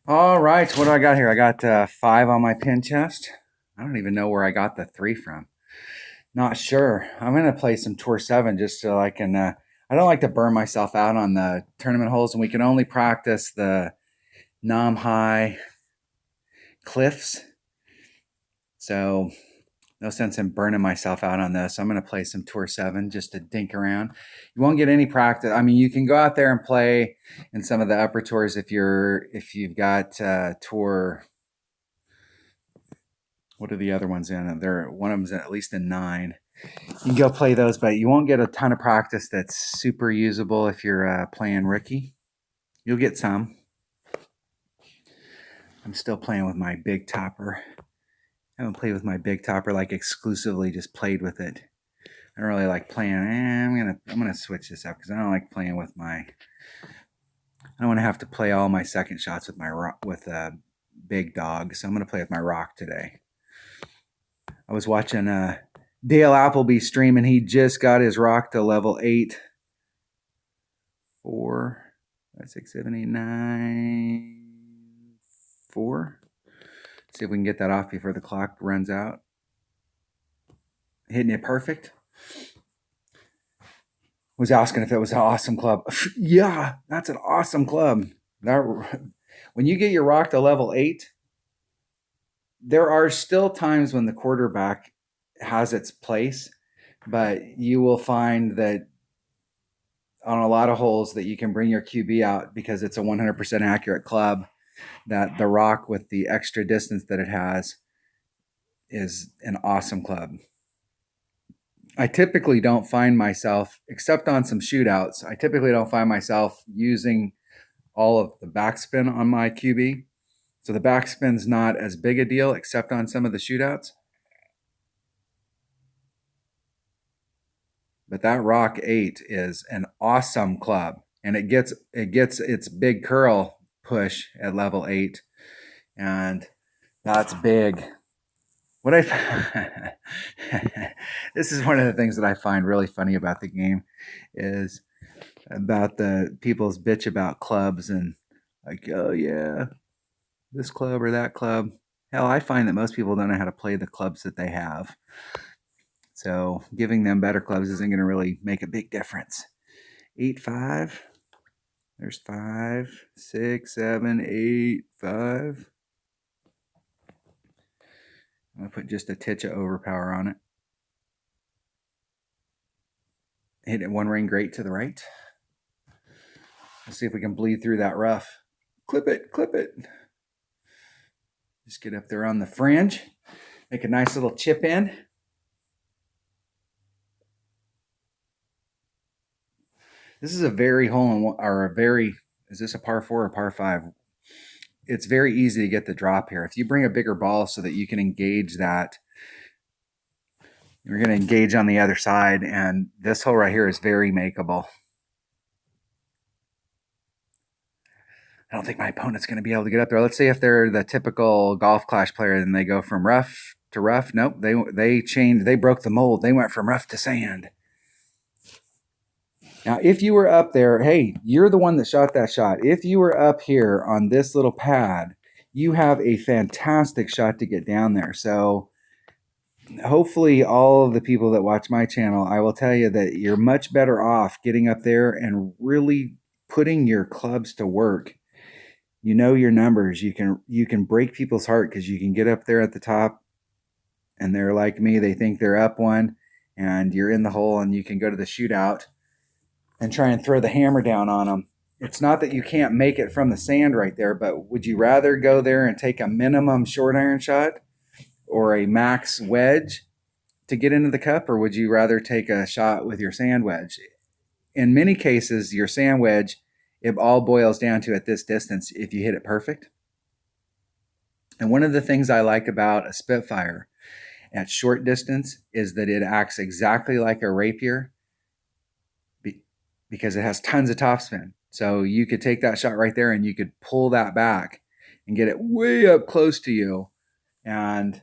All right, what do I got here? I got 5 on my pin chest. I don't even know where I got the 3 from. Not sure. I'm gonna play some Tour 7 just so I can. I don't like to burn myself out on the tournament holes, and we can only practice the Nam High cliffs. So no sense in burning myself out on this. I'm going to play some Tour 7 just to dink around. You won't get any practice. I mean, you can go out there and play in some of the upper tours if you've got Tour. What are the other ones in? One of them's at least in 9. You can go play those, but you won't get a ton of practice that's super usable if you're playing rookie. You'll get some. I'm still playing with my big topper. I haven't played with my big topper like exclusively, just played with it. I don't really like playing. I'm gonna switch this up because I don't like playing with my. I don't want to have to play all my second shots with my with a big dog. So I'm gonna play with my rock today. I was watching Dale Appleby stream and he just got his rock to level 8. 4, 5, 6, 7, 8, 9, 4. See if we can get that off before the clock runs out. Hitting it perfect. Was asking if it was an awesome club. Yeah, that's an awesome club. When you get your rock to level 8, there are still times when the quarterback has its place, but you will find that on a lot of holes that you can bring your QB out because it's a 100% accurate club, that the rock with the extra distance that it has is an awesome club. I typically don't find myself, except on some shootouts, I typically don't find myself using all of the backspin on my QB. So the backspin's not as big a deal, except on some of the shootouts. But that Rock 8 is an awesome club, and it gets its big curl push at level 8, and that's big. What I this is one of the things that I find really funny about the game is about the people's bitch about clubs and like, oh yeah, this club or that club. Hell, I find that most people don't know how to play the clubs that they have. So giving them better clubs isn't going to really make a big difference. 8, 5. There's 5, 6, 7, 8, 5. I'm going to put just a titch of overpower on it. Hit it one ring great to the right. Let's see if we can bleed through that rough. Clip it, clip it. Just get up there on the fringe. Make a nice little chip in. This is a very hole in one, or a very, is this a par 4 or par 5? It's very easy to get the drop here. If you bring a bigger ball so that you can engage that, you're going to engage on the other side, and this hole right here is very makeable. I don't think my opponent's going to be able to get up there. Let's say if they're the typical golf clash player and they go from rough to rough. Nope, they changed. They broke the mold. They went from rough to sand. Now, if you were up there, hey, you're the one that shot that shot. If you were up here on this little pad, you have a fantastic shot to get down there. So hopefully all of the people that watch my channel, I will tell you that you're much better off getting up there and really putting your clubs to work. You know your numbers. You can break people's heart because you can get up there at the top and they're like me. They think they're up one and you're in the hole and you can go to the shootout and try and throw the hammer down on them. It's not that you can't make it from the sand right there, but would you rather go there and take a minimum short iron shot or a max wedge to get into the cup, or would you rather take a shot with your sand wedge? In many cases, your sand wedge, it all boils down to at this distance if you hit it perfect. And one of the things I like about a Spitfire at short distance is that it acts exactly like a rapier because it has tons of topspin. So you could take that shot right there and you could pull that back and get it way up close to you and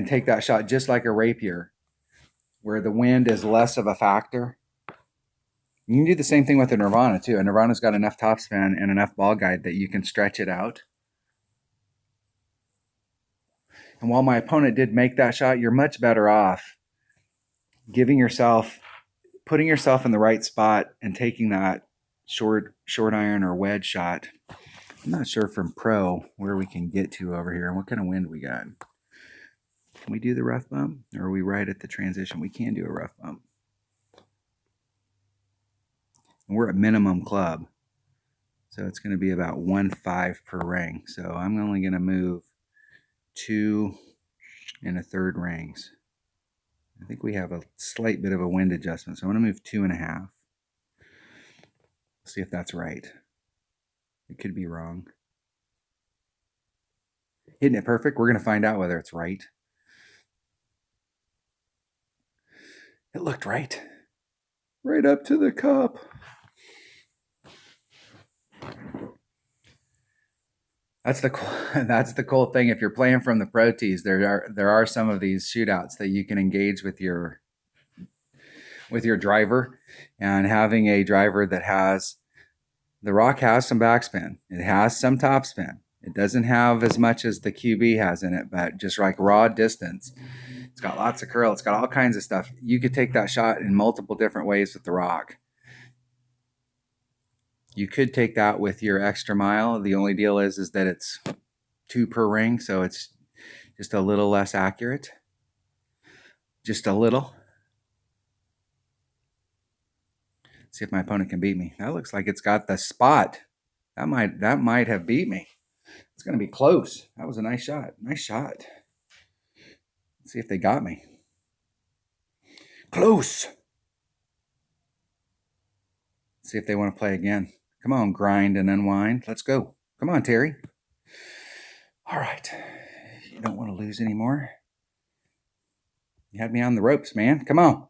take that shot just like a rapier where the wind is less of a factor. You can do the same thing with a Nirvana too. A Nirvana's got enough topspin and enough ball guide that you can stretch it out. And while my opponent did make that shot, you're much better off putting yourself in the right spot and taking that short iron or wedge shot. I'm not sure from pro where we can get to over here and what kind of wind we got. Can we do the rough bump, or are we right at the transition? We can do a rough bump. And we're at minimum club, so it's going to be about 1.5 per ring. So I'm only going to move 2 1/3 rings. I think we have a slight bit of a wind adjustment, so I'm going to move 2.5. See if that's right. It could be wrong. Hitting it perfect. We're going to find out whether it's right. It looked right. Right up to the cup. That's the cool thing. If you're playing from the pro tees, there are some of these shootouts that you can engage with your driver, and having a driver that has the rock has some backspin. It has some topspin. It doesn't have as much as the QB has in it, but just like raw distance. It's got lots of curl. It's got all kinds of stuff. You could take that shot in multiple different ways with the rock. You could take that with your extra mile. The only deal is that it's 2 per ring, so it's just a little less accurate. Just a little. See if my opponent can beat me. That looks like it's got the spot. That might have beat me. It's going to be close. That was a nice shot. Nice shot. Let's see if they got me. Close. Let's see if they want to play again. Come on, grind and unwind. Let's go. Come on, Terry. All right. You don't want to lose anymore. You had me on the ropes, man. Come on.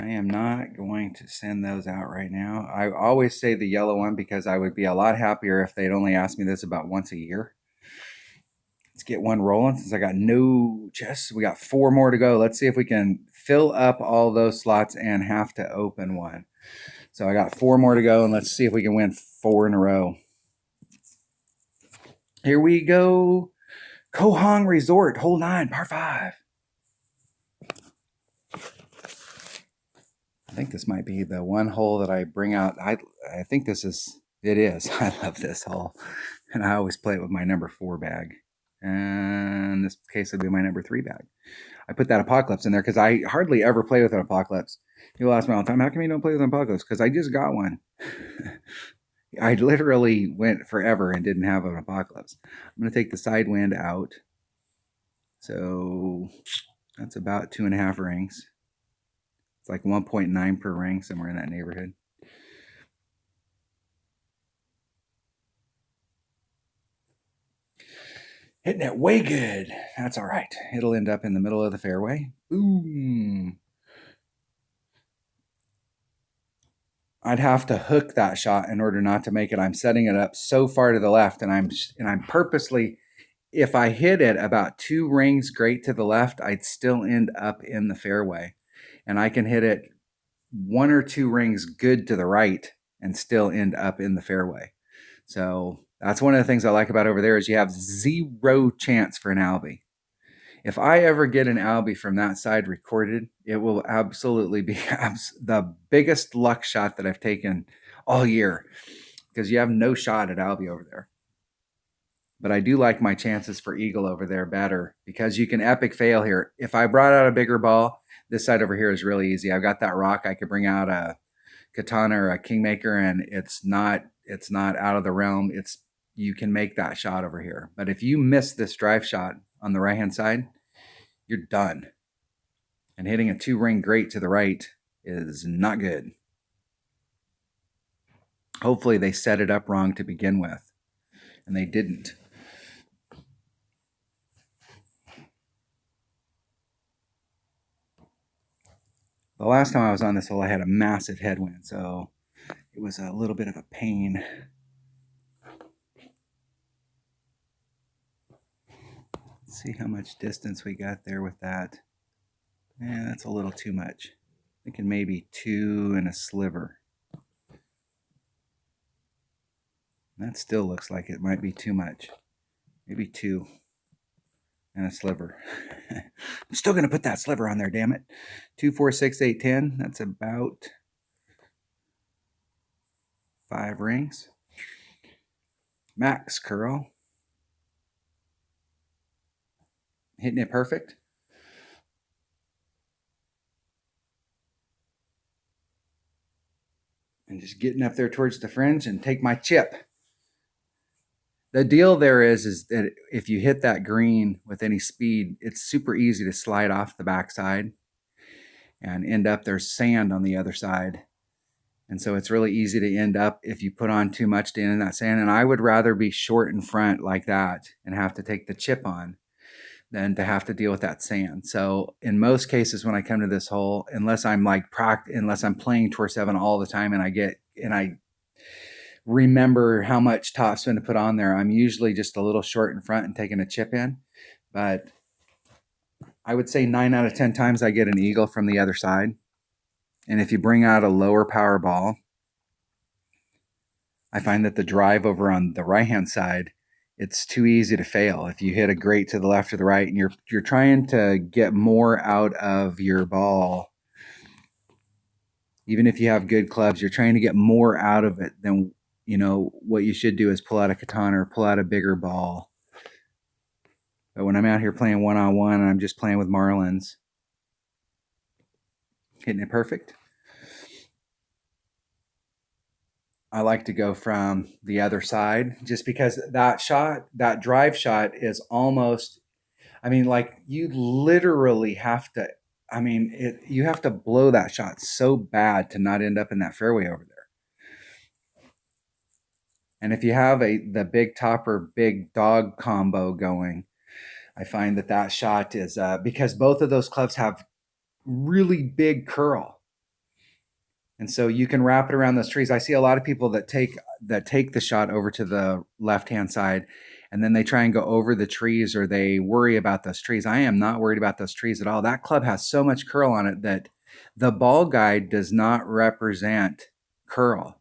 I am not going to send those out right now. I always say the yellow one because I would be a lot happier if they'd only asked me this about once a year. Let's get one rolling since I got no chests. We got 4 more to go. Let's see if we can fill up all those slots and have to open one. So I got 4 more to go, and let's see if we can win 4 in a row. Here we go. Kohong Resort, hole 9, par 5. I think this might be the one hole that I bring out. I think it is. I love this hole. And I always play it with my number 4 bag. And in this case, it'll be my number 3 bag. I put that Apocalypse in there because I hardly ever play with an Apocalypse. People ask me all the time, how come you don't play with an Apocalypse? Because I just got one. I literally went forever and didn't have an Apocalypse. I'm going to take the side wind out. So that's about 2.5 rings. It's like 1.9 per ring, somewhere in that neighborhood. Hitting it way good. That's all right. It'll end up in the middle of the fairway. Boom. I'd have to hook that shot in order not to make it. I'm setting it up so far to the left, and I'm purposely, if I hit it about 2 rings great to the left, I'd still end up in the fairway. And I can hit it 1 or 2 rings good to the right and still end up in the fairway. So that's one of the things I like about over there is you have 0 chance for an Albie. If I ever get an Albie from that side recorded, it will absolutely be the biggest luck shot that I've taken all year because you have no shot at Albie over there. But I do like my chances for eagle over there better because you can epic fail here. If I brought out a bigger ball, this side over here is really easy. I've got that rock. I could bring out a katana or a kingmaker, and it's not out of the realm. You can make that shot over here. But if you miss this drive shot on the right-hand side, you're done. And hitting a 2-ring great to the right is not good. Hopefully they set it up wrong to begin with, and they didn't. The last time I was on this hole, I had a massive headwind, so it was a little bit of a pain. Let's see how much distance we got there with that. Yeah, that's a little too much. Thinking maybe 2 and a sliver. That still looks like it might be too much. Maybe 2 and a sliver. I'm still going to put that sliver on there, damn it. 2, 4, 6, 8, 10. That's about 5 rings. Max curl. Hitting it perfect. And just getting up there towards the fringe and take my chip. The deal there is that if you hit that green with any speed, it's super easy to slide off the backside and end up there's sand on the other side. And so it's really easy to end up if you put on too much to end in that sand. And I would rather be short in front like that and have to take the chip on than to have to deal with that sand. So in most cases, when I come to this hole, unless I'm playing tour 7 all the time and I remember how much topspin to put on there, I'm usually just a little short in front and taking a chip in. But I would say 9 out of 10 times I get an eagle from the other side. And if you bring out a lower power ball, I find that the drive over on the right-hand side, it's too easy to fail. If you hit a great to the left or the right and you're trying to get more out of your ball, even if you have good clubs, you're trying to get more out of it than, what you should do is pull out a katana or pull out a bigger ball. But when I'm out here playing one-on-one and I'm just playing with marlins, hitting it perfect, I like to go from the other side just because that drive shot is almost, like you literally have to, you have to blow that shot so bad to not end up in that fairway over there. And if you have the big topper, big dog combo going, I find that shot is because both of those clubs have really big curl. And so you can wrap it around those trees. I see a lot of people that take the shot over to the left-hand side, and then they try and go over the trees, or they worry about those trees. I am not worried about those trees at all. That club has so much curl on it that the ball guide does not represent curl.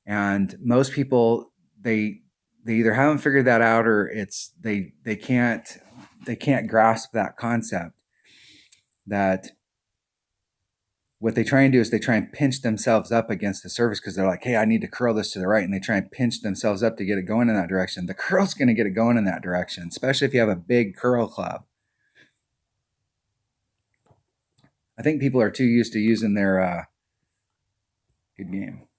And most people, they either haven't figured that out, or they can't grasp that concept that what they try and do is they try and pinch themselves up against the surface because they're like, hey, I need to curl this to the right. And they try and pinch themselves up to get it going in that direction. The curl's going to get it going in that direction, especially if you have a big curl club. I think people are too used to using their good game.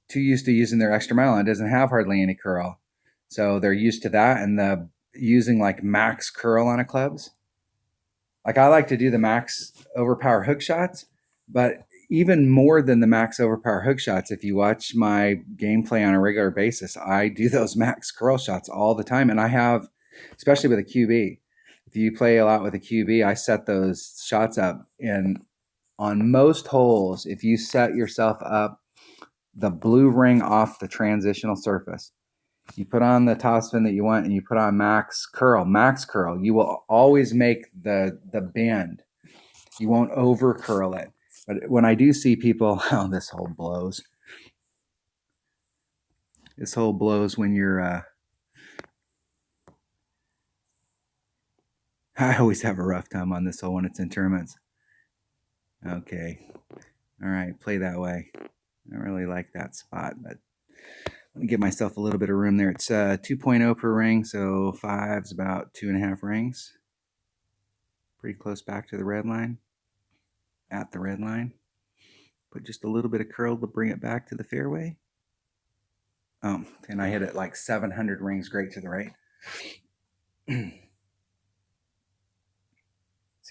Too used to using their extra mile, and it doesn't have hardly any curl. So they're used to that, and using like max curl on a clubs. Like I like to do the max overpower hook shots, but even more than the max overpower hook shots, if you watch my gameplay on a regular basis, I do those max curl shots all the time. And I have, especially with a QB, if you play a lot with a QB, I set those shots up. And on most holes, if you set yourself up the blue ring off the transitional surface, you put on the topspin that you want, and you put on max curl, you will always make the bend. You won't over curl it. But when I do see people, oh, this hole blows. This hole blows when you're, I always have a rough time on this hole when it's in tournaments. Okay. All right, play that way. I don't really like that spot, but let me give myself a little bit of room there. It's 2.0 per ring, so 5's about 2.5 rings. Pretty close back to the red line. At the red line. Put just a little bit of curl to bring it back to the fairway. And I hit it like 700 rings great to the right. See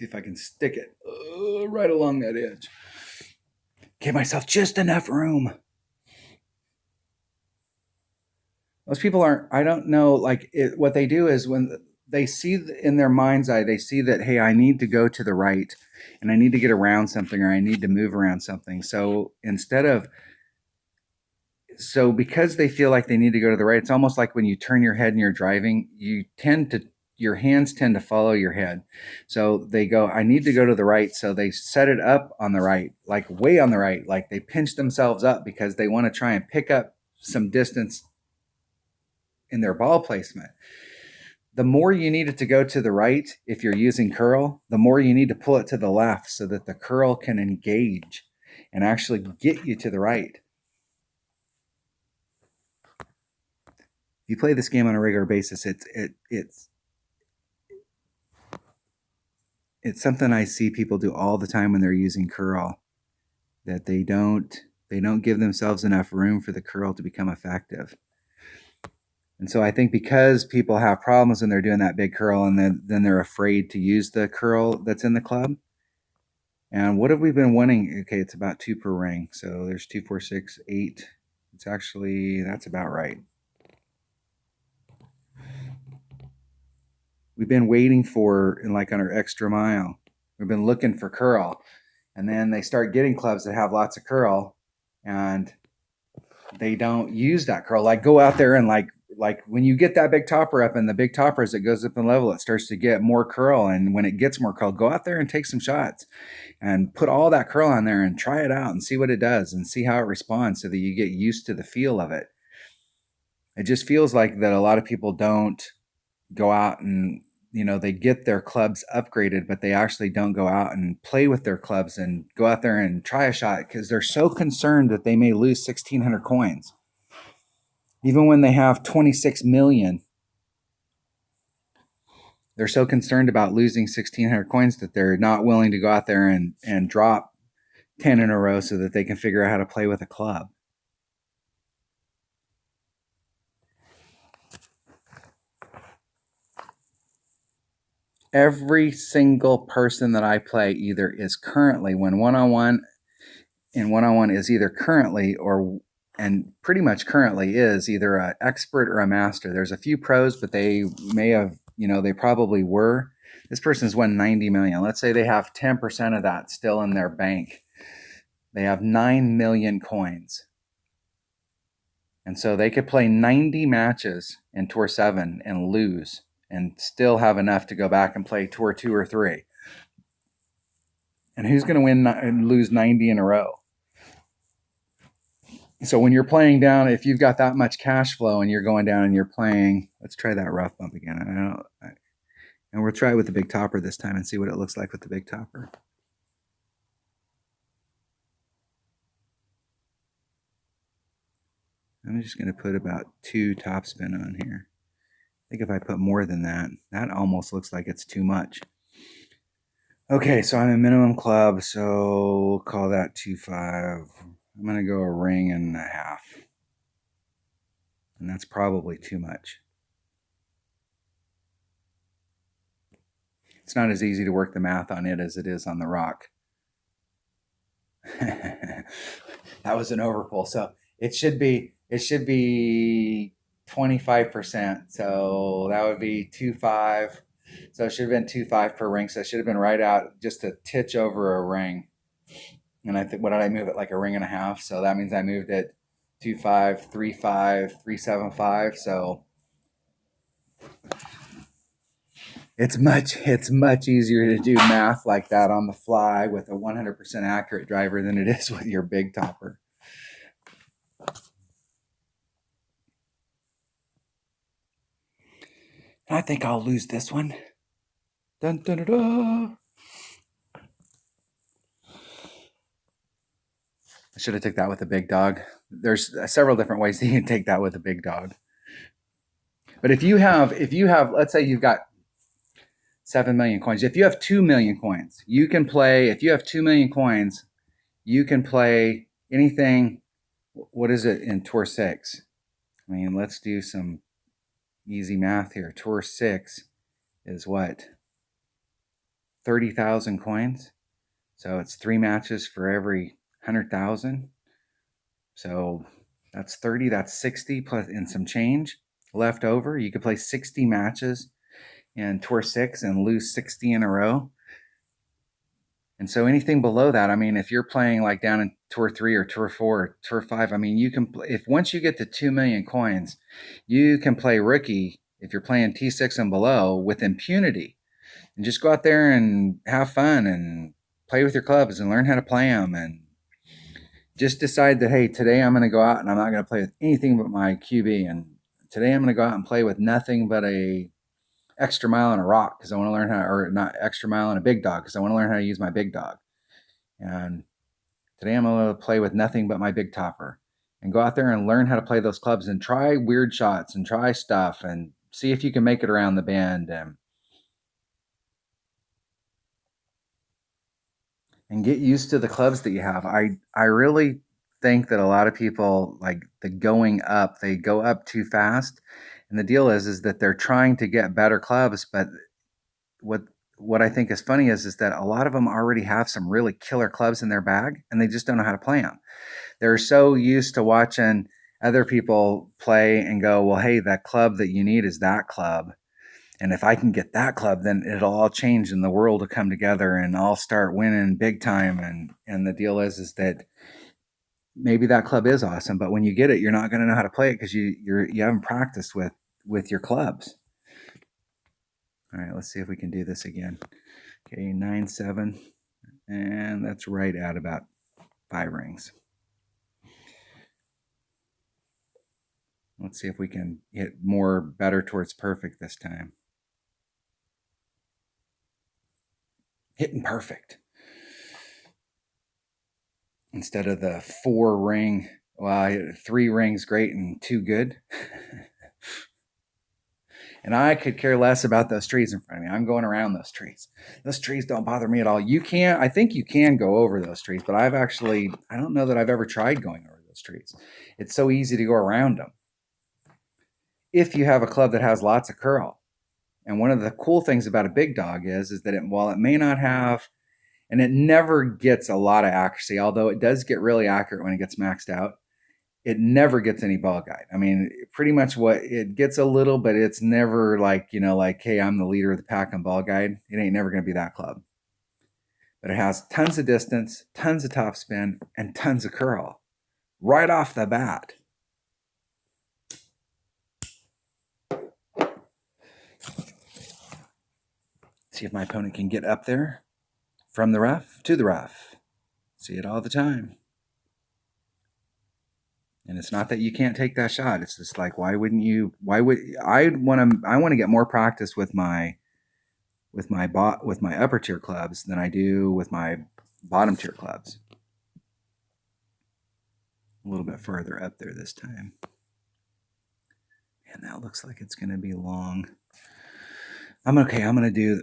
if I can stick it right along that edge. Give myself just enough room. Most people aren't, I don't know, what they do is when they see in their mind's eye, they see that, hey, I need to go to the right and I need to get around something, or I need to move around something. So because they feel like they need to go to the right, it's almost like when you turn your head and you're driving, you tend to your hands tend to follow your head. So they go, I need to go to the right. So they set it up on the right, like way on the right, like they pinch themselves up because they want to try and pick up some distance in their ball placement. The more you need it to go to the right, if you're using curl, the more you need to pull it to the left so that the curl can engage and actually get you to the right. If you play this game on a regular basis, it's something I see people do all the time when they're using curl, that they don't give themselves enough room for the curl to become effective. And so I think because people have problems when they're doing that big curl, and then they're afraid to use the curl that's in the club. And what have we been winning? Okay, it's about 2 per ring. So there's 2, 4, 6, 8. It's actually, that's about right. We've been waiting for, like on our extra mile, we've been looking for curl. And then they start getting clubs that have lots of curl, and they don't use that curl. Like go out there and like when you get that big topper up, and the big topper, as it goes up in level, it starts to get more curl. And when it gets more curl, go out there and take some shots and put all that curl on there and try it out and see what it does and see how it responds, so that you get used to the feel of it. It just feels like that a lot of people don't go out and, they get their clubs upgraded, but they actually don't go out and play with their clubs and go out there and try a shot, because they're so concerned that they may lose 1,600 coins. Even when they have 26 million, they're so concerned about losing 1,600 coins that they're not willing to go out there and drop 10 in a row so that they can figure out how to play with a club. Every single person that I play either is currently, when one-on-one is either currently and pretty much currently is either an expert or a master. There's a few pros, but they may have, they probably were. This person's won 90 million. Let's say they have 10% of that still in their bank. They have 9 million coins. And so they could play 90 matches in Tour 7 and lose, and still have enough to go back and play Tour 2 or 3. And who's going to win and lose 90 in a row? So when you're playing down, if you've got that much cash flow and you're going down and you're playing, let's try that rough bump again. And we'll try it with the big topper this time and see what it looks like with the big topper. I'm just going to put about 2 topspin on here. I think if I put more than that, that almost looks like it's too much. Okay, so I'm a minimum club, so we'll call that 2.5. I'm going to go a ring and a half. And that's probably too much. It's not as easy to work the math on it as it is on the rock. That was an overpull. So it should be 25%. So that would be 2.5. So it should have been 2.5 per ring. So it should have been right out just a titch over a ring. And I think, what did I move it? Like a ring and a half. So that means I moved it 2.5, 3.5, 3.75. So it's much easier to do math like that on the fly with a 100% accurate driver than it is with your big topper. I think I'll lose this one. Dun, dun, dun, dun. I should have took that with a big dog. There's several different ways that you can take that with a big dog. But if you have, let's say you've got 7 million coins. If you have 2 million coins, you can play. If you have 2 million coins, you can play anything. What is it in Tour 6? I mean, let's do some easy math here. Tour 6 is what? 30,000 coins. So it's 3 matches for every 100,000. So that's 30, that's 60 plus and some change left over. You could play 60 matches in Tour 6 and lose 60 in a row. And so anything below that, I mean, if you're playing like down in Tour 3 or Tour 4 or Tour 5, I mean, you can, if once you get to 2 million coins, you can play rookie if you're playing T6 and below, with impunity, and just go out there and have fun and play with your clubs and learn how to play them, and just decide that, hey, today I'm going to go out and I'm not going to play with anything but my QB, and today I'm going to go out and play with nothing but a extra mile and a rock because I want to learn how, or not extra mile and a big dog because I want to learn how to use my big dog. And today I'm going to play with nothing but my big topper, and go out there and learn how to play those clubs and try weird shots and try stuff and see if you can make it around the bend, and get used to the clubs that you have. I really think that a lot of people, like the going up, they go up too fast. And the deal is that they're trying to get better clubs, but what what I think is funny is that a lot of them already have some really killer clubs in their bag and they just don't know how to play them. They're so used to watching other people play and go, well, hey, that club that you need is that club. And if I can get that club, then it'll all change and the world will come together and I'll start winning big time. And the deal is that maybe that club is awesome, but when you get it, you're not going to know how to play it because you haven't practiced with your clubs. All right, let's see if we can do this again. Okay, 9-7, and that's right at about 5 rings. Let's see if we can hit more better towards perfect this time. Hitting perfect instead of the 4 ring. Well, I hit 3 rings great and 2 good. And I could care less about those trees in front of me. I'm going around those trees. Those trees don't bother me at all. I think you can go over those trees, but I don't know that I've ever tried going over those trees. It's so easy to go around them if you have a club that has lots of curl. And one of the cool things about a big dog is that while it may not have, and it never gets a lot of accuracy, although it does get really accurate when it gets maxed out, it never gets any ball guide. I mean, pretty much what it gets a little, but it's never like, hey, I'm the leader of the pack on ball guide. It ain't never going to be that club. But it has tons of distance, tons of top spin, and tons of curl right off the bat. See if my opponent can get up there from the rough to the rough. See it all the time. And it's not that you can't take that shot. It's just like, why would I want to get more practice with my upper tier clubs than I do with my bottom tier clubs. A little bit further up there this time. And that looks like it's going to be long. I'm going to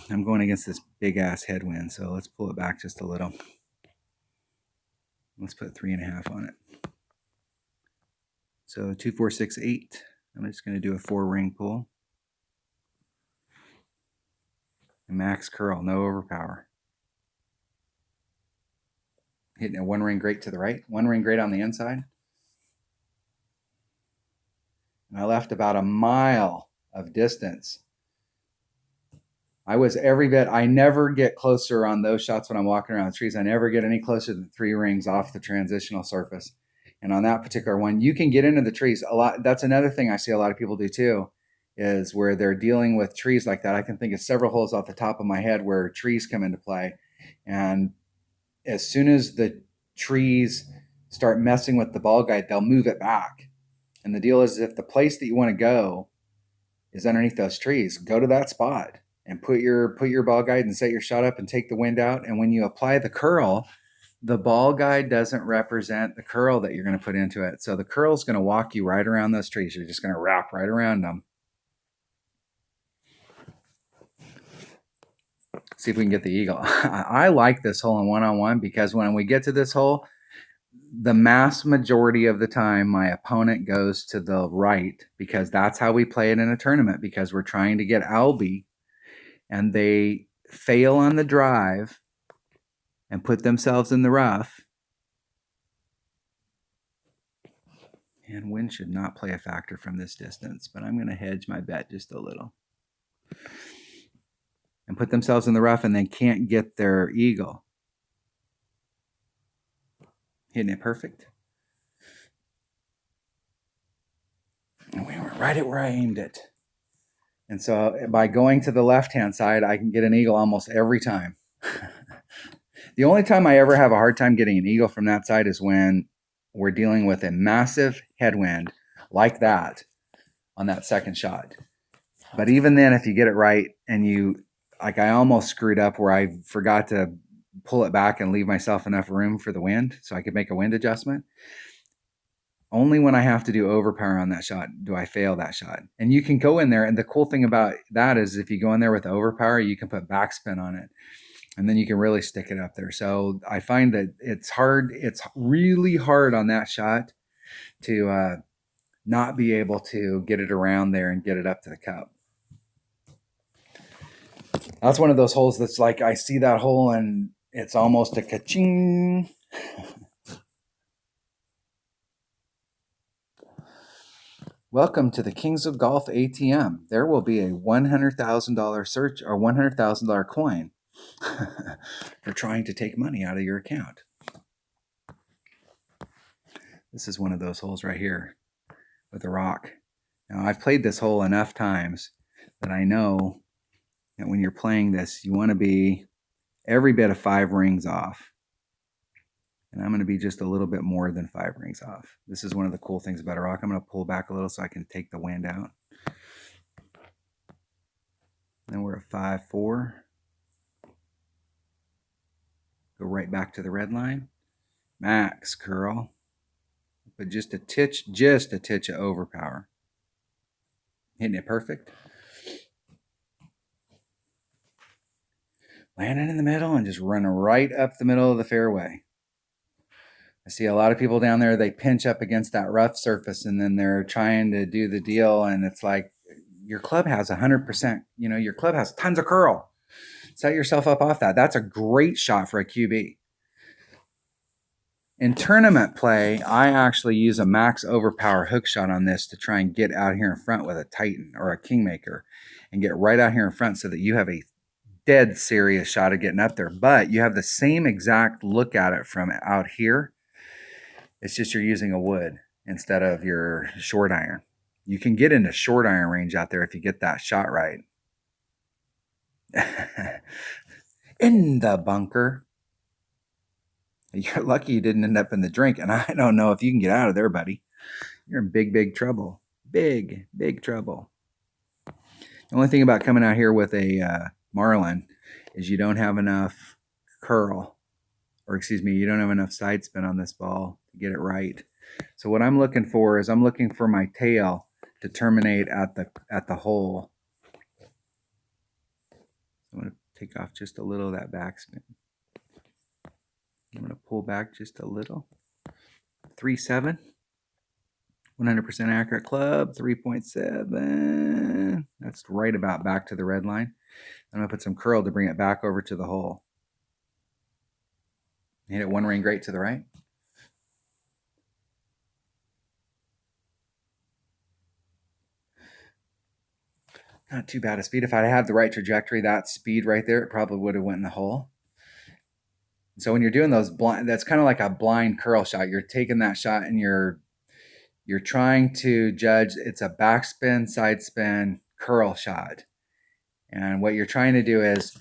I'm going against this big ass headwind, so let's pull it back just a little. Let's put 3.5 on it. So 2, 4, 6, 8. I'm just going to do a 4 ring pull. And max curl, no overpower. Hitting a 1 ring great to the right, 1 ring great on the inside. And I left about a mile of distance. I was every bit, I never get closer on those shots when I'm walking around the trees. I never get any closer than 3 rings off the transitional surface. And on that particular one, you can get into the trees a lot. That's another thing I see a lot of people do too, is where they're dealing with trees like that. I can think of several holes off the top of my head where trees come into play. And as soon as the trees start messing with the ball guide, they'll move it back. And the deal is, if the place that you want to go is underneath those trees, go to that spot and put your ball guide and set your shot up and take the wind out. And when you apply the curl, the ball guide doesn't represent the curl that you're going to put into it. So the curl is going to walk you right around those trees. You're just going to wrap right around them. See if we can get the eagle. I like this hole in one-on-one because when we get to this hole, the mass majority of the time, my opponent goes to the right because that's how we play it in a tournament, because we're trying to get Albie, and they fail on the drive and put themselves in the rough. And wind should not play a factor from this distance, but I'm going to hedge my bet just a little. And put themselves in the rough and they can't get their eagle. Hitting it perfect. And we were right at where I aimed it. And so by going to the left-hand side, I can get an eagle almost every time. The only time I ever have a hard time getting an eagle from that side is when we're dealing with a massive headwind like that on that second shot. But even then, if you get it right and you, like I almost screwed up where I forgot to pull it back and leave myself enough room for the wind so I could make a wind adjustment. Only when I have to do overpower on that shot do I fail that shot. And you can go in there, and the cool thing about that is if you go in there with overpower, you can put backspin on it, and then you can really stick it up there. So I find that it's hard. It's really hard on that shot to not be able to get it around there and get it up to the cup. That's one of those holes that's like I see that hole and it's almost a ka-ching. Welcome to the Kings of Golf ATM. There will be a $100,000 search or $100,000 coin for trying to take money out of your account. This is one of those holes right here with a rock. Now, I've played this hole enough times that I know that when you're playing this, you want to be every bit of 5 rings off. And I'm going to be just a little bit more than 5 rings off. This is one of the cool things about a rock. I'm going to pull back a little so I can take the wind out. Then we're at 5-4. Go right back to the red line. Max curl. But just a titch of overpower. Hitting it perfect. Landing in the middle and just run right up the middle of the fairway. I see a lot of people down there, they pinch up against that rough surface and then they're trying to do the deal. And it's like, your club has 100%, your club has tons of curl. Set yourself up off that. That's a great shot for a QB. In tournament play, I actually use a max overpower hook shot on this to try and get out here in front with a Titan or a Kingmaker and get right out here in front so that you have a dead serious shot of getting up there. But you have the same exact look at it from out here. It's just you're using a wood instead of your short iron. You can get into short iron range out there if you get that shot right. In the bunker. You're lucky you didn't end up in the drink, and I don't know if you can get out of there, buddy. You're in big, big trouble. Big, big trouble. The only thing about coming out here with a Marlin is you don't have enough curl, or excuse me, you don't have enough side spin on this ball to get it right. So what I'm looking for is I'm looking for my tail to terminate at the hole. I'm going to take off just a little of that backspin. I'm going to pull back just a little. 3.7. 100% accurate club, 3.7. That's right about back to the red line. I'm going to put some curl to bring it back over to the hole. Hit it 1 ring great to the right. Not too bad a speed. If I had the right trajectory, that speed right there, it probably would have went in the hole. So when you're doing those blind, that's kind of like a blind curl shot. You're taking that shot and you're trying to judge. It's a backspin, side spin, curl shot. And what you're trying to do is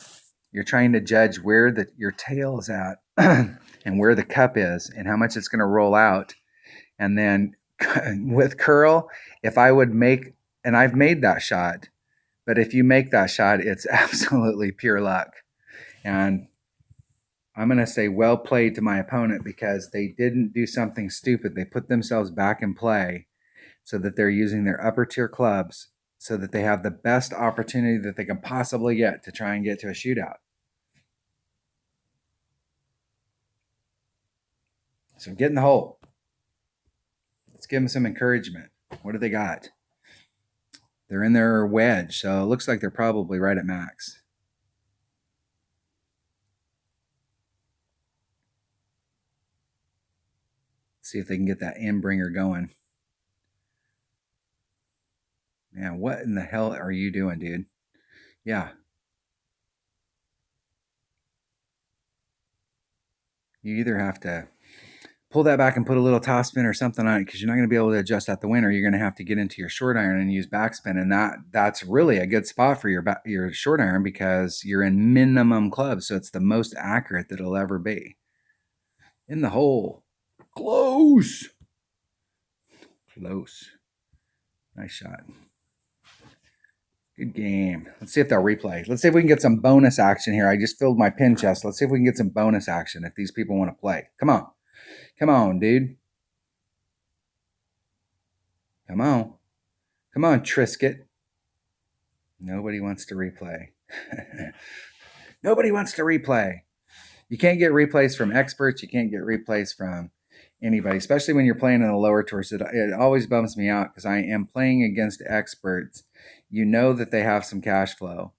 you're trying to judge where your tail is at and where the cup is and how much it's going to roll out. And then with curl, if I would make, and I've made that shot, but if you make that shot, it's absolutely pure luck. And I'm going to say well played to my opponent because they didn't do something stupid. They put themselves back in play so that they're using their upper tier clubs so that they have the best opportunity that they can possibly get to try and get to a shootout. So get in the hole. Let's give them some encouragement. What do they got? They're in their wedge, so it looks like they're probably right at max. See if they can get that in-bringer going. Man, what in the hell are you doing, dude? Yeah. You either have to pull that back and put a little top spin or something on it, because you're not going to be able to adjust at the wind, or you're going to have to get into your short iron and use backspin. And that's really a good spot for your short iron, because you're in minimum club, so it's the most accurate that it'll ever be. In the hole. Close. Close. Nice shot. Good game. Let's see if they'll replay. Let's see if we can get some bonus action here. I just filled my pin chest. Let's see if we can get some bonus action if these people want to play. Come on. Come on, dude. Come on. Come on, Trisket. Nobody wants to replay. Nobody wants to replay. You can't get replays from experts. You can't get replays from anybody, especially when you're playing in the lower tours. It always bums me out, because I am playing against experts. You know that they have some cash flow.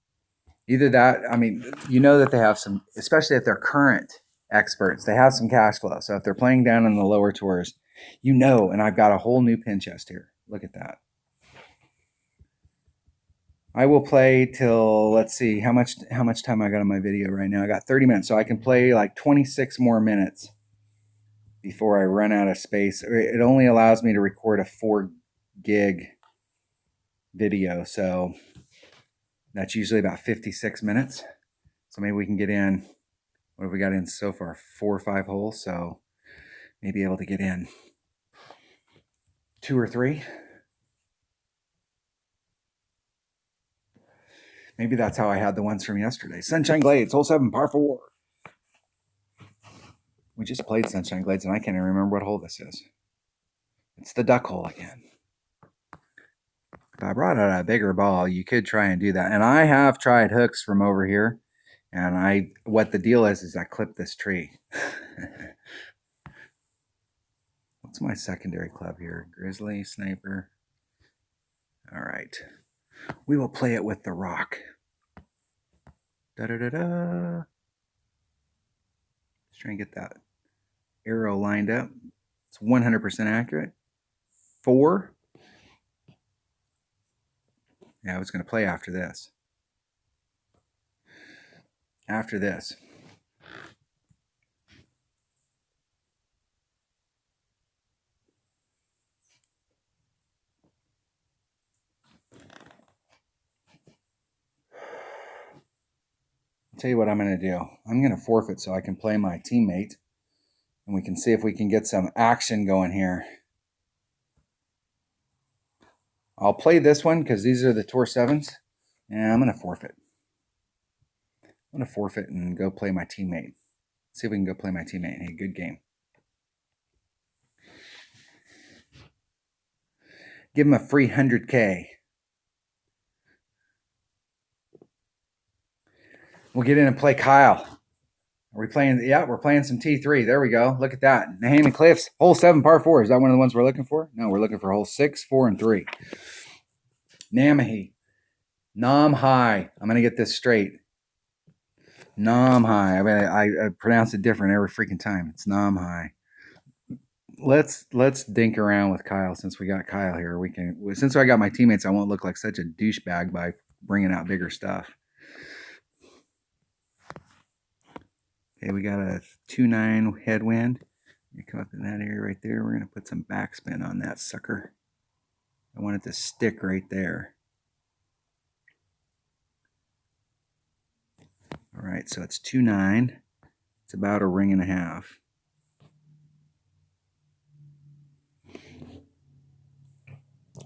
Either that, I mean, you know that they have some, especially if they're current experts, they have some cash flow. So if they're playing down in the lower tours, you know, and I've got a whole new pin chest here. Look at that. I will play till, let's see, how much time I got on my video right now. I got 30 minutes, so I can play like 26 more minutes before I run out of space. It only allows me to record a 4 gig video, so that's usually about 56 minutes. So maybe we can get in, what have we got in so far? 4 or 5 holes, so maybe able to get in 2 or 3. Maybe that's how I had the ones from yesterday. Sunshine Glades, hole 7, par 4. We just played Sunshine Glades, and I can't even remember what hole this is. It's the duck hole again. If I brought out a bigger ball, you could try and do that. And I have tried hooks from over here. And what the deal is I clip this tree. What's my secondary club here? Grizzly, Sniper. All right. We will play it with the rock. Da-da-da-da. Let's try and get that arrow lined up. It's 100% accurate. 4. Yeah, I was going to play after this. After this. I'll tell you what I'm going to do. I'm going to forfeit so I can play my teammate, and we can see if we can get some action going here. I'll play this one because these are the Tour 7s, and I'm going to forfeit. I'm going to forfeit and go play my teammate. See if we can go play my teammate. Hey, good game. Give him a free 100K. We'll get in and play Kyle. Are we playing? Yeah, we're playing some T3. There we go. Look at that. Naheem Cliffs, hole 7, par 4. Is that one of the ones we're looking for? No, we're looking for hole 6, 4, and 3. Namahi. Nam High. I'm going to get this straight. Nam High. I mean, I pronounce it different every freaking time. It's Nam High. Let's dink around with Kyle since we got Kyle here. Since I got my teammates, I won't look like such a douchebag by bringing out bigger stuff. Okay, we got a 2-9 headwind. You come up in that area right there. We're going to put some backspin on that sucker. I want it to stick right there. All right, so it's 2-9. It's about a ring and a half. A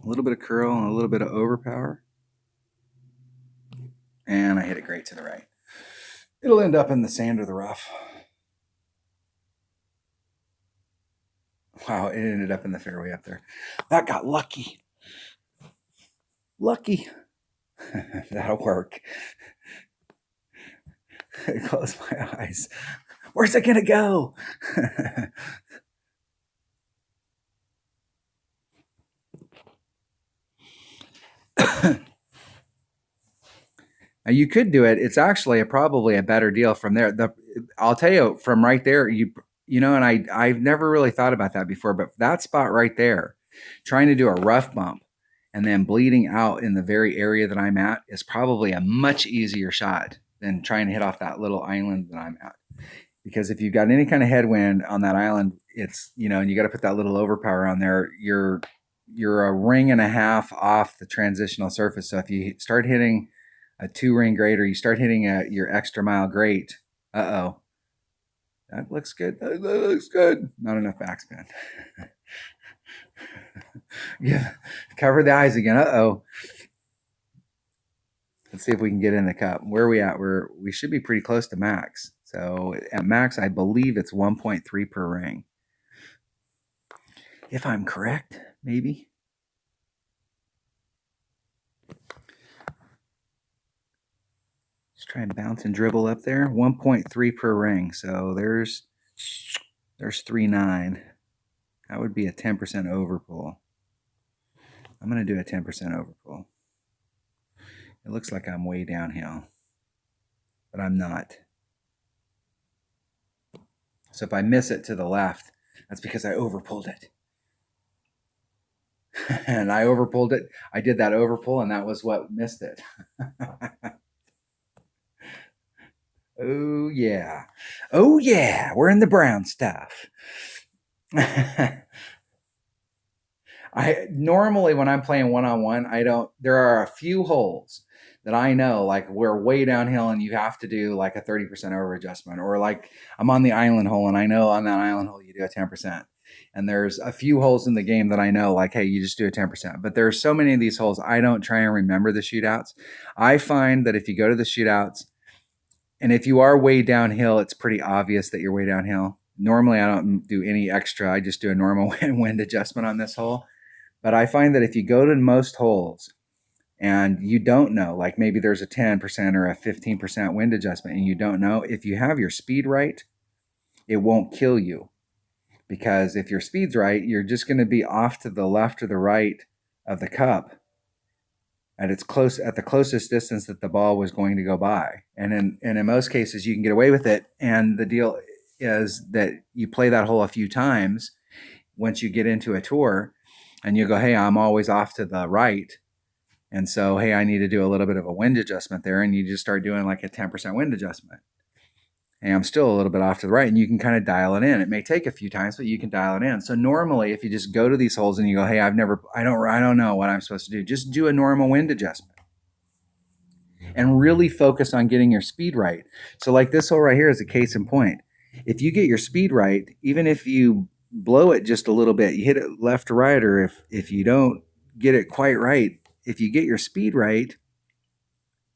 little bit of curl and a little bit of overpower. And I hit it great to the right. It'll end up in the sand or the rough. Wow, it ended up in the fairway up there. That got lucky. Lucky. That'll work. Close my eyes. Where's it gonna go? Now you could do it. It's actually probably a better deal from there. I'll tell you from right there. You know, and I've never really thought about that before, but that spot right there, trying to do a rough bump and then bleeding out in the very area that I'm at is probably a much easier shot than trying to hit off that little island that I'm at. because if you've got any kind of headwind on that island, it's, and you got to put that little overpower on there. You're a ring and a half off the transitional surface. So if you start hitting a 2-ring grate, or you start hitting your extra mile grate, that looks good. That looks good. Not enough backspin. Yeah, cover the eyes again. Let's see if we can get in the cup. Where are we at? We should be pretty close to max. So at max, I believe it's 1.3 per ring. If I'm correct, maybe. Just try and bounce and dribble up there. 1.3 per ring. So there's 3.9. That would be a 10% overpull. I'm going to do a 10% overpull. It looks like I'm way downhill, but I'm not. So if I miss it to the left, that's because I overpulled it. And I overpulled it. I did that overpull, and that was what missed it. Oh, yeah. Oh, yeah. We're in the brown stuff. I normally, when I'm playing one-on-one, there are a few holes that I know, like we're way downhill and you have to do like a 30% over adjustment, or like I'm on the island hole and I know on that island hole you do a 10%. And there's a few holes in the game that I know, like, hey, you just do a 10%. But there's so many of these holes, I don't try and remember the shootouts. I find that if you go to the shootouts, and if you are way downhill, it's pretty obvious that you're way downhill. Normally, I don't do any extra. I just do a normal wind adjustment on this hole. But I find that if you go to most holes and you don't know, like maybe there's a 10% or a 15% wind adjustment and you don't know, if you have your speed right, it won't kill you. Because if your speed's right, you're just going to be off to the left or the right of the cup at the closest distance that the ball was going to go by. And in most cases you can get away with it. And the deal is that you play that hole a few times once you get into a tour, and you go, hey, I'm always off to the right. And so, hey, I need to do a little bit of a wind adjustment there. And you just start doing like a 10% wind adjustment. Hey, I'm still a little bit off to the right. And you can kind of dial it in. It may take a few times, but you can dial it in. So normally, if you just go to these holes and you go, hey, I don't know what I'm supposed to do. Just do a normal wind adjustment and really focus on getting your speed right. So like this hole right here is a case in point. If you get your speed right, even if you blow it just a little bit, you hit it left or right, or if you don't get it quite right, if you get your speed right,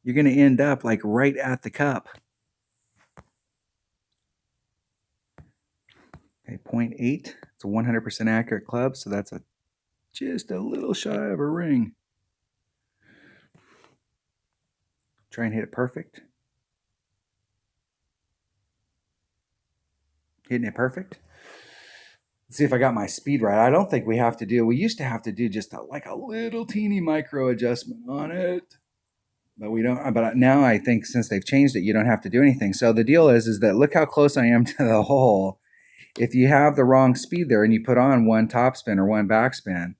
you're going to end up like right at the cup. Okay, 0.8. It's a 100% accurate club, so that's just a little shy of a ring. Try and hit it perfect. Hitting it perfect. Let's see if I got my speed right. I don't think we used to have to do just like a little teeny micro adjustment on it. But we don't. But now I think since they've changed it, you don't have to do anything. So the deal is that look how close I am to the hole. If you have the wrong speed there and you put on one topspin or one backspin,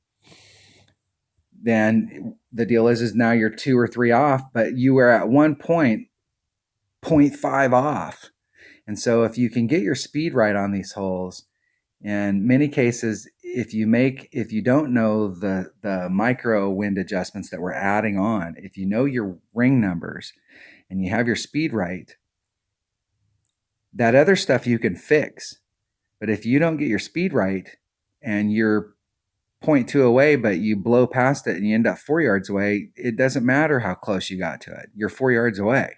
then the deal is now you're 2 or 3 off, but you were at 0.5 off. And so if you can get your speed right on these holes, in many cases, if you don't know the micro wind adjustments that we're adding on, if you know your ring numbers and you have your speed right, that other stuff you can fix. But if you don't get your speed right and you're 0.2 away, but you blow past it and you end up 4 yards away, it doesn't matter how close you got to it. You're 4 yards away.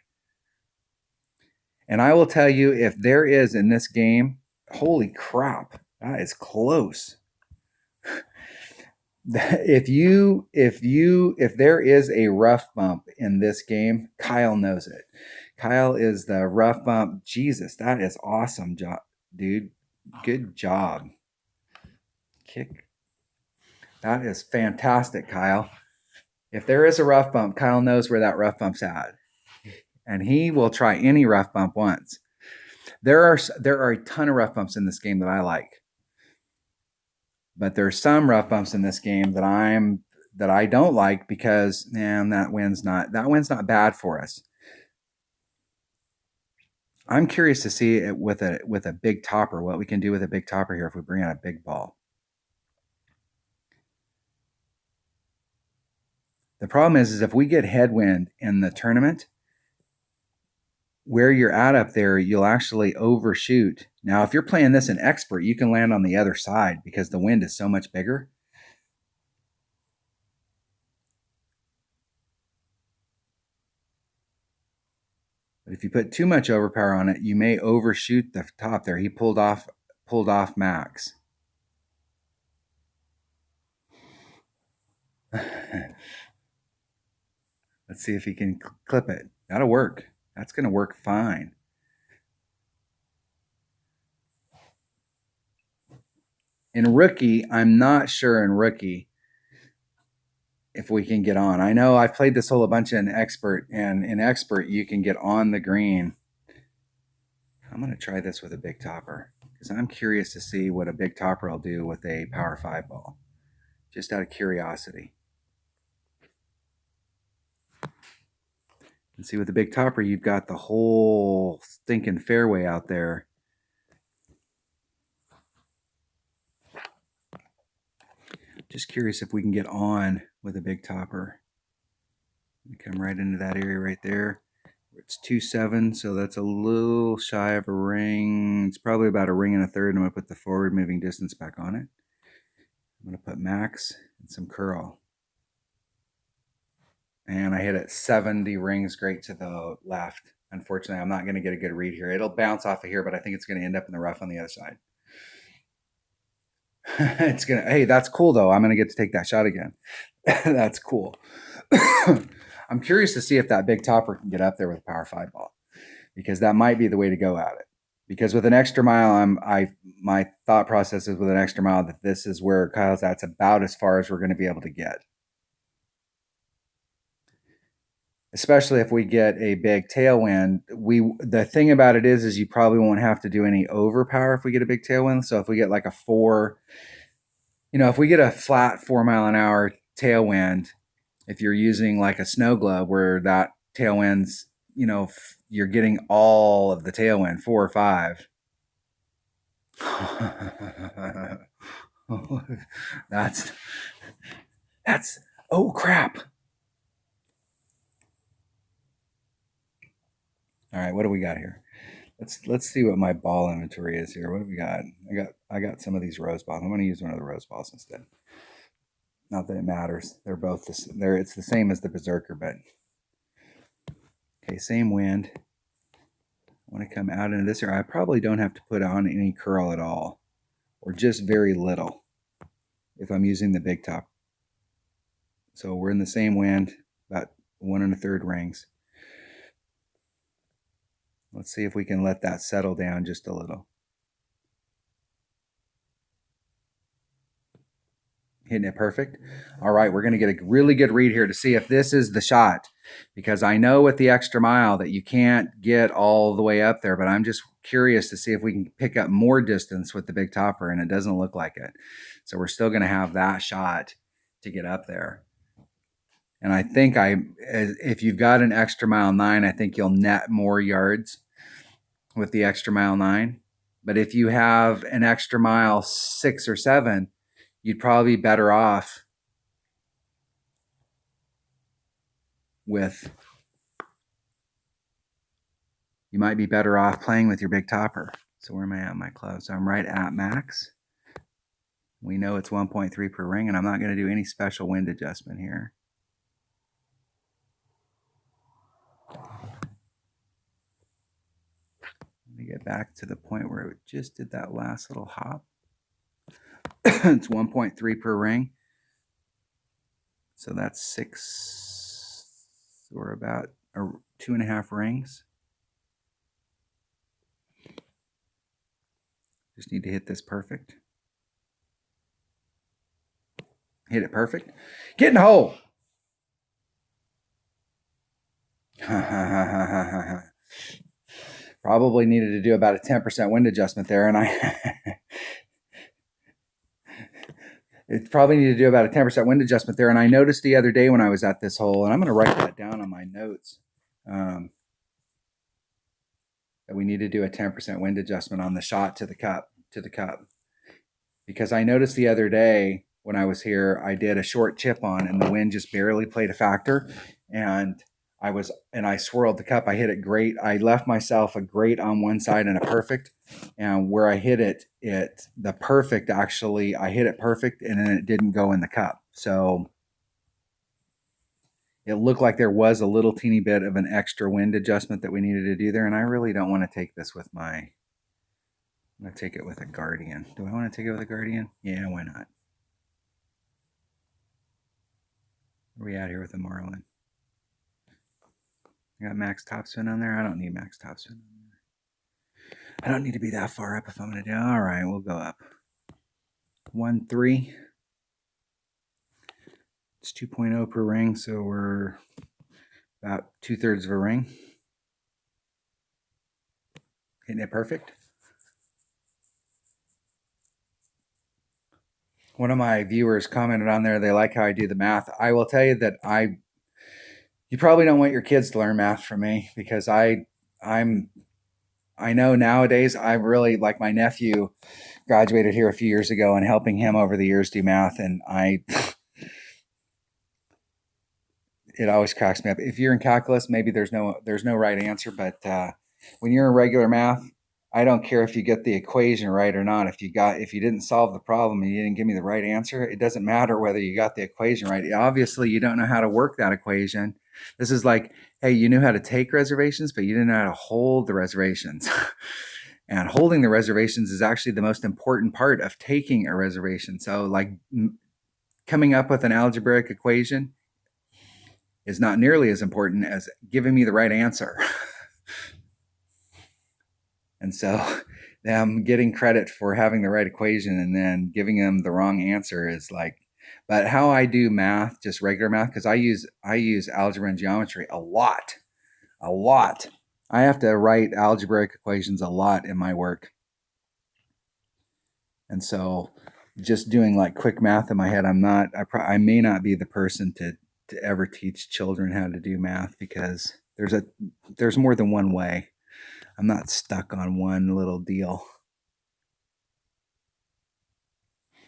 And I will tell you, if there is in this game, holy crap, that is close. If there is a rough bump in this game, Kyle knows it. Kyle is the rough bump. Jesus, that is awesome job, dude. Good job. Kick. That is fantastic, Kyle. If there is a rough bump, Kyle knows where that rough bump's at. And he will try any rough bump once. There are a ton of rough bumps in this game that I like. But there's some rough bumps in this game that I don't like because, man, that wind's not bad for us. I'm curious to see it with a big topper, what we can do with a big topper here if we bring out a big ball. The problem is if we get headwind in the tournament, where you're at up there, you'll actually overshoot. Now, if you're playing this in expert, you can land on the other side because the wind is so much bigger. But if you put too much overpower on it, you may overshoot the top there. He pulled off max. Let's see if he can clip it. That'll work. That's going to work fine. In rookie, I'm not sure in rookie if we can get on. I know I've played this hole a bunch in expert, and in expert you can get on the green. I'm going to try this with a big topper because I'm curious to see what a big topper will do with a power 5 ball, just out of curiosity. And see, with the big topper, you've got the whole stinking fairway out there. Just curious if we can get on with a big topper. We come right into that area right there. It's 2.7, so that's a little shy of a ring. It's probably about a ring and a third. I'm going to put the forward moving distance back on it. I'm going to put max and some curl. And I hit it 70 rings great to the left. Unfortunately, I'm not going to get a good read here. It'll bounce off of here, but I think it's going to end up in the rough on the other side. It's going to, hey, that's cool though. I'm going to get to take that shot again. That's cool. I'm curious to see if that big topper can get up there with a power 5 ball, because that might be the way to go at it. Because with an extra mile, my thought process is with an extra mile that this is where Kyle's at's about as far as we're going to be able to get. Especially if we get a big tailwind. The thing about it is you probably won't have to do any overpower if we get a big tailwind. So if we get like a 4, if we get a flat 4 mile an hour tailwind, if you're using like a snow globe where that tailwind's, you're getting all of the tailwind, 4 or 5. that's oh crap. All right, what do we got here? Let's see what my ball inventory is here. What do we got? I got some of these rose balls. I'm going to use one of the rose balls instead. Not that it matters. They're both it's the same as the Berserker, but okay, same wind. I want to come out into this area. I probably don't have to put on any curl at all, or just very little if I'm using the big top. So we're in the same wind, about 1 1/3 rings. Let's see if we can let that settle down just a little. Hitting it perfect. All right, we're going to get a really good read here to see if this is the shot, because I know with the extra mile that you can't get all the way up there, but I'm just curious to see if we can pick up more distance with the big topper, and it doesn't look like it. So we're still going to have that shot to get up there. And I think if you've got an extra mile 9, I think you'll net more yards with the extra mile 9. But if you have an extra mile 6 or 7, you'd probably be better off with, you might be better off playing with your big topper. So where am I at my club? So I'm right at max. We know it's 1.3 per ring, and I'm not going to do any special wind adjustment here. Let me get back to the point where it just did that last little hop. It's 1.3 per ring. So that's 6, or about 2.5 rings. Just need to hit this perfect. Hit it perfect. Get in the hole. Probably needed to do about a 10% wind adjustment there, and it probably needed to do about a 10% wind adjustment there. And I noticed the other day when I was at this hole, and I'm going to write that down on my notes. that we need to do a 10% wind adjustment on the shot to the cup, because I noticed the other day when I was here, I did a short chip on and the wind just barely played a factor. And I swirled the cup. I hit it great. I left myself a great on one side and a perfect. And where I hit it, the perfect actually, I hit it perfect and then it didn't go in the cup. So it looked like there was a little teeny bit of an extra wind adjustment that we needed to do there. And I really don't want to take this with I'm going to take it with a Guardian. Do I want to take it with a Guardian? Yeah, why not? Where are we at here with the Marlin? I got max topspin on there. I don't need max topspin on there. I don't need to be that far up if I'm going to do. All right, we'll go up. 1.3. It's 2.0 per ring, so we're about 2/3 of a ring. Hitting it perfect. One of my viewers commented on there, they like how I do the math. I will tell you that you probably don't want your kids to learn math from me, because I know nowadays, I really, like, my nephew graduated here a few years ago, and helping him over the years do math, and it always cracks me up. If you're in calculus, maybe there's no right answer, but when you're in regular math, I don't care if you get the equation right or not. If you didn't solve the problem and you didn't give me the right answer, it doesn't matter whether you got the equation right. Obviously, you don't know how to work that equation. This is like, hey, you knew how to take reservations, but you didn't know how to hold the reservations. And holding the reservations is actually the most important part of taking a reservation. So, like, coming up with an algebraic equation is not nearly as important as giving me the right answer. And so them getting credit for having the right equation and then giving them the wrong answer is like, but how I do math, just regular math, because I use algebra and geometry a lot. I have to write algebraic equations a lot in my work. And so just doing like quick math in my head, I may not be the person to ever teach children how to do math, because there's more than one way. I'm not stuck on one little deal.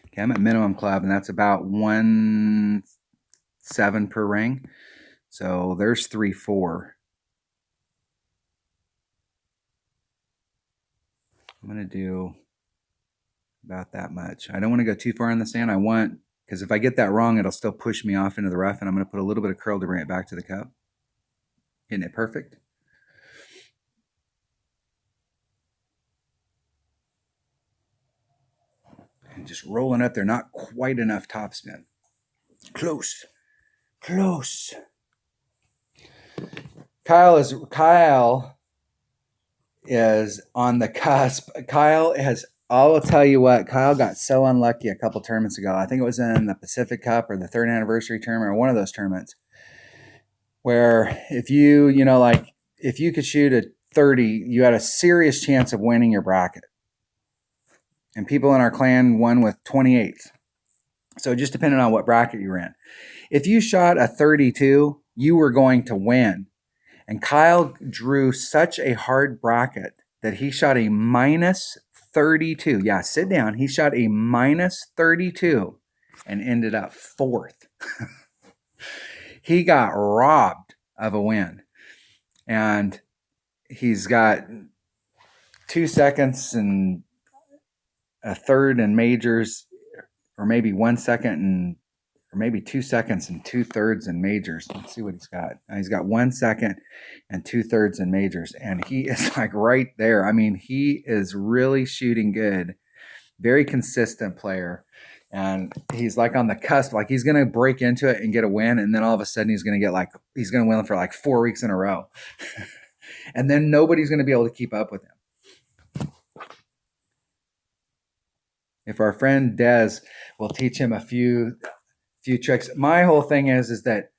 Okay, I'm at minimum club, and that's about 1.7 per ring. So there's 3.4. I'm going to do about that much. I don't want to go too far in the sand. Because if I get that wrong, it'll still push me off into the rough, and I'm going to put a little bit of curl to bring it back to the cup. Hitting it perfect. And just rolling up there, not quite enough topspin. Close. Kyle is on the cusp. I will tell you what, Kyle got so unlucky a couple tournaments ago. I think it was in the Pacific Cup or the 3rd anniversary tournament, or one of those tournaments, where if you could shoot a 30, you had a serious chance of winning your bracket. And people in our clan won with 28. So it just depended on what bracket you were in. If you shot a 32, you were going to win. And Kyle drew such a hard bracket that he shot a -32. Yeah, sit down. He shot a -32 and ended up 4th. He got robbed of a win. And he's got 2 seconds and a third in majors, or maybe 1 second or maybe 2 seconds and 2/3 in majors. Let's see what he's got. He's got 1 second and 2/3 in majors, and he is like right there. I mean, he is really shooting good, very consistent player, and he's like on the cusp. Like, he's gonna break into it and get a win, and then all of a sudden he's gonna win for like 4 weeks in a row, and then nobody's gonna be able to keep up with him. If our friend Des will teach him a few tricks. My whole thing is that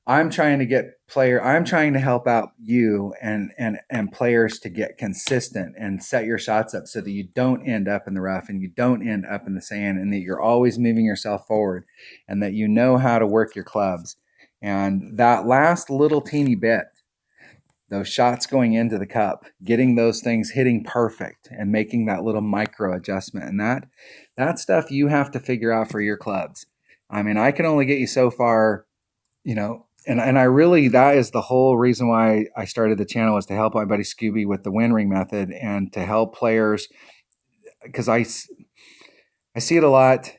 I'm trying to help out you and players to get consistent and set your shots up so that you don't end up in the rough and you don't end up in the sand, and that you're always moving yourself forward, and that you know how to work your clubs. And that last little teeny bit, those shots going into the cup, getting those things hitting perfect and making that little micro adjustment. And that stuff you have to figure out for your clubs. I mean, I can only get you so far, you know, and I really, that is the whole reason why I started the channel, is to help my buddy Scooby with the wind ring method and to help players, because I see it a lot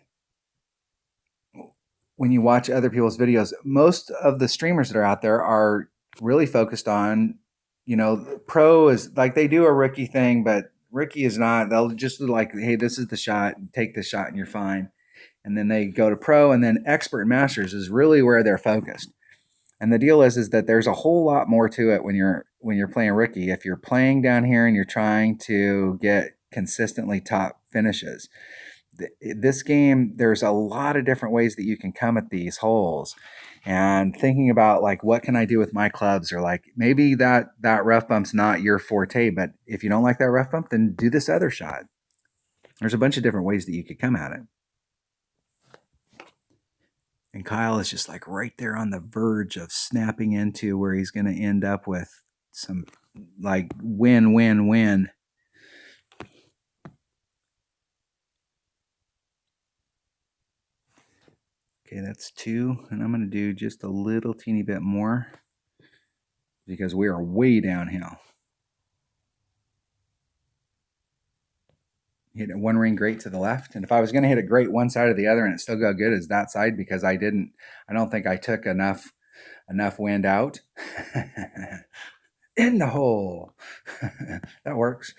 when you watch other people's videos. Most of the streamers that are out there are really focused on, you know, pro is like they do a rookie thing, but rookie is not. They'll just like, hey, this is the shot, take the shot and you're fine. And then they go to pro, and then expert and masters is really where they're focused. And the deal is that there's a whole lot more to it when you're playing rookie. If you're playing down here and you're trying to get consistently top finishes, this game, there's a lot of different ways that you can come at these holes. And thinking about like, what can I do with my clubs, or like maybe that rough bump's not your forte, but if you don't like that rough bump, then do this other shot. There's a bunch of different ways that you could come at it. And Kyle is just like right there on the verge of snapping into where he's going to end up with some like win. Okay, that's 2. And I'm going to do just a little teeny bit more because we are way downhill. Hit it one ring great to the left. And if I was going to hit it great one side or the other and it still go good, is that side, because I don't think I took enough wind out. In the hole. That works.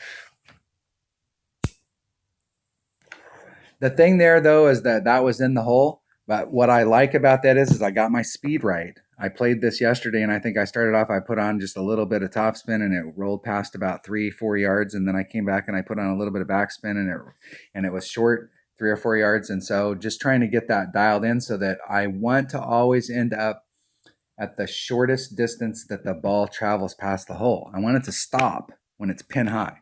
The thing there, though, is that was in the hole. But what I like about that is I got my speed right. I played this yesterday, and I think I started off, I put on just a little bit of topspin, and it rolled past about 3-4 yards. And then I came back and I put on a little bit of backspin, and it was short 3 or 4 yards. And so just trying to get that dialed in so that I want to always end up at the shortest distance that the ball travels past the hole. I want it to stop when it's pin high.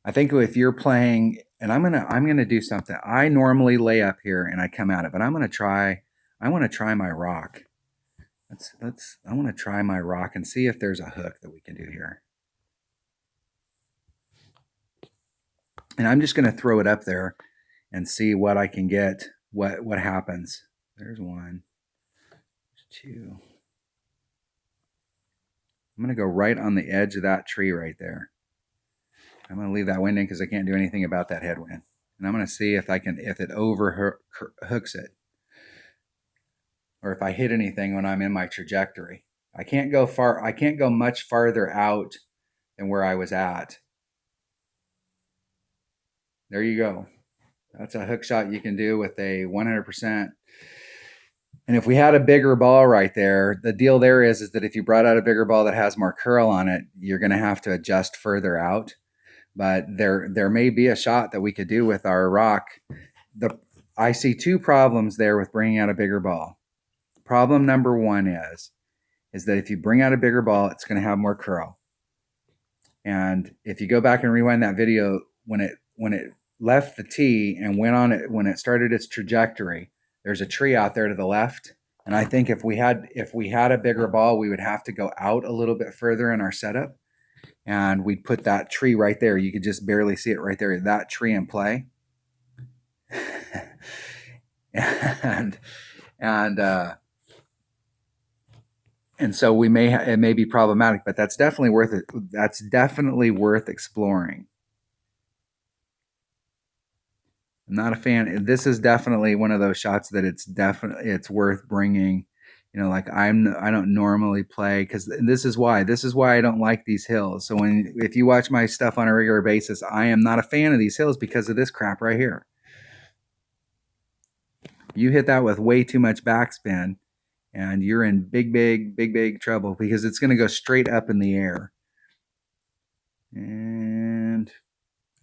I think if you're playing, and I'm gonna do something. I normally lay up here and I come at it, but I want to try my rock. I want to try my rock and see if there's a hook that we can do here. And I'm just gonna throw it up there and see what I can get, what happens. There's 1, 2. I'm gonna go right on the edge of that tree right there. I'm going to leave that wind in because I can't do anything about that headwind. And I'm going to see if it overhooks it, or if I hit anything when I'm in my trajectory. I can't go much farther out than where I was at. There you go. That's a hook shot you can do with a 100%. And if we had a bigger ball right there, the deal there is that if you brought out a bigger ball that has more curl on it, you're going to have to adjust further out. But there may be a shot that we could do with our rock. I see 2 problems there with bringing out a bigger ball. Problem number 1 is that if you bring out a bigger ball, it's going to have more curl. And if you go back and rewind that video, when it left the tee and went on it, when it started its trajectory, there's a tree out there to the left. And I think if we had a bigger ball, we would have to go out a little bit further in our setup. And we'd put that tree right there. You could just barely see it right there, that tree in play. and so it may be problematic, but that's definitely worth it. That's definitely worth exploring. I'm not a fan. This is definitely one of those shots that it's worth bringing. You know, like I don't normally play, because this is why I don't like these hills. So if you watch my stuff on a regular basis, I am not a fan of these hills because of this crap right here. You hit that with way too much backspin, and you're in big trouble, because it's going to go straight up in the air. And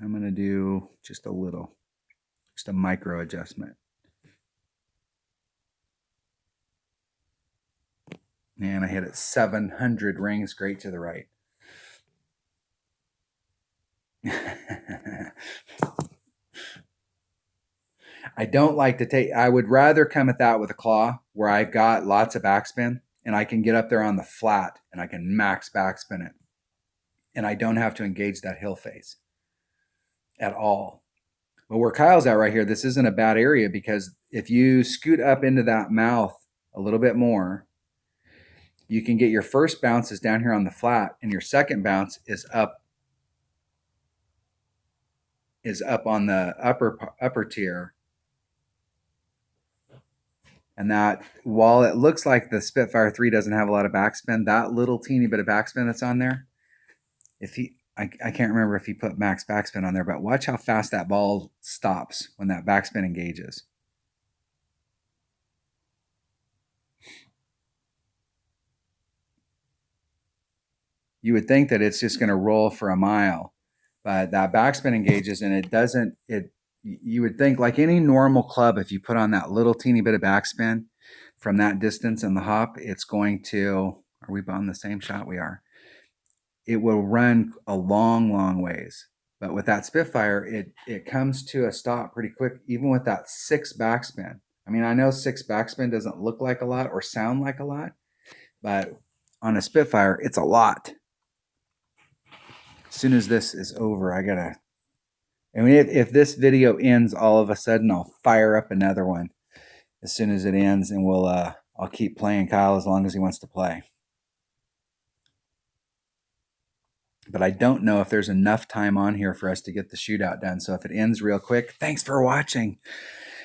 I'm going to do just a micro adjustment. And I hit it 700 rings straight to the right. I don't like to I would rather come at that with a claw where I've got lots of backspin and I can get up there on the flat and I can max backspin it. And I don't have to engage that hill face at all. But where Kyle's at right here, this isn't a bad area, because if you scoot up into that mouth a little bit more, you can get your first bounce is down here on the flat, and your second bounce is up on the upper tier. And that, while it looks like the Spitfire 3 doesn't have a lot of backspin, that little teeny bit of backspin that's on there, I can't remember if he put max backspin on there, but watch how fast that ball stops when that backspin engages. You would think that it's just going to roll for a mile, but that backspin engages, and it doesn't. You would think, like any normal club, if you put on that little teeny bit of backspin from that distance in the hop, it's going to. Are we on the same shot? We are. It will run a long ways. But with that Spitfire, it comes to a stop pretty quick, even with that 6 backspin. I mean, I know 6 backspin doesn't look like a lot or sound like a lot, but on a Spitfire, it's a lot. As soon as this is over, I gotta. I mean, if this video ends all of a sudden, I'll fire up another one as soon as it ends, and I'll keep playing Kyle as long as he wants to play. But I don't know if there's enough time on here for us to get the shootout done. So if it ends real quick, thanks for watching.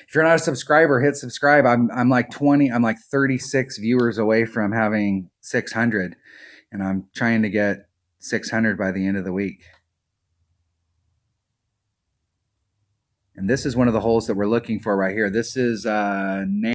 If you're not a subscriber, hit subscribe. I'm like 36 viewers away from having 600, and I'm trying to get 600 by the end of the week. And this is one of the holes that we're looking for right here. This is